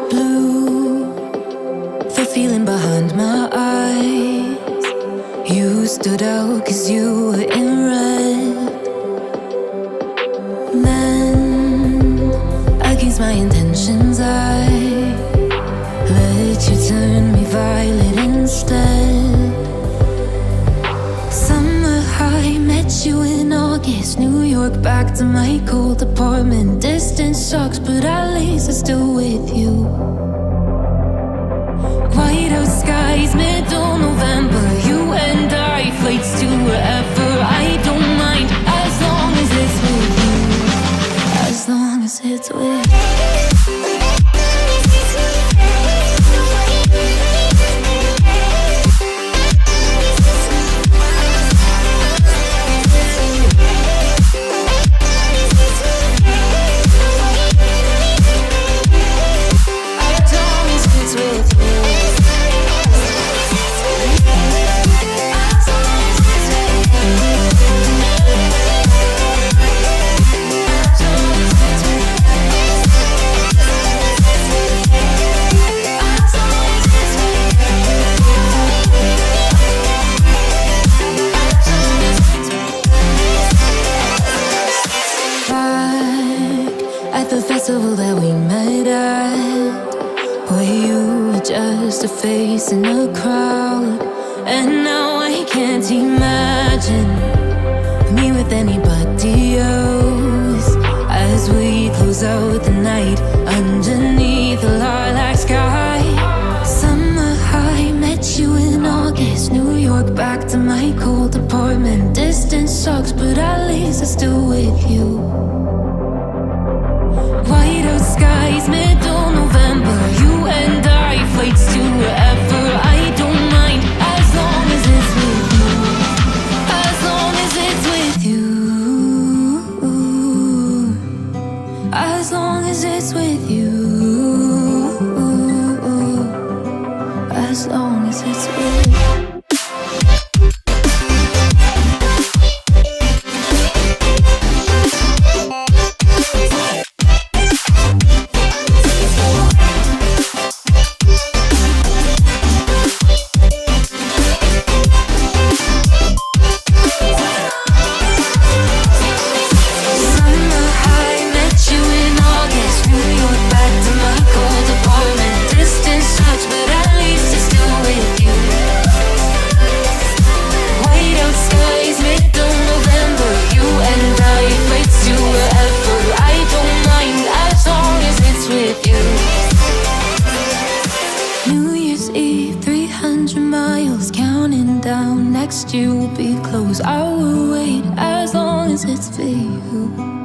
Blue, the feeling behind my eyes. You stood out 'cause you were in red. Then, against my intentions, I let you turn me violet instead. Summer high, met you in August. New York, back to my cold apartment. Distance sucks, but at least I'm still with you. White out skies, middle November. You and I, flights to wherever. I don't mind, as long as it's with you. As long as it's with you. At the festival that we met at, where you were just a face in a crowd. And now I can't imagine me with anybody else. As we close out the night underneath the lilac sky. Summer high, met you in August. New York, back to my cold apartment. Distance sucks, but at least I'm still with you. White out skies, middle November. You and I, flights to wherever. I don't mind, as long as it's with you. As long as it's with you. As long as it's with you. As long as it's with you. New Year's Eve, 300 miles, counting down. Next year will be close. I will wait as long as it's for you.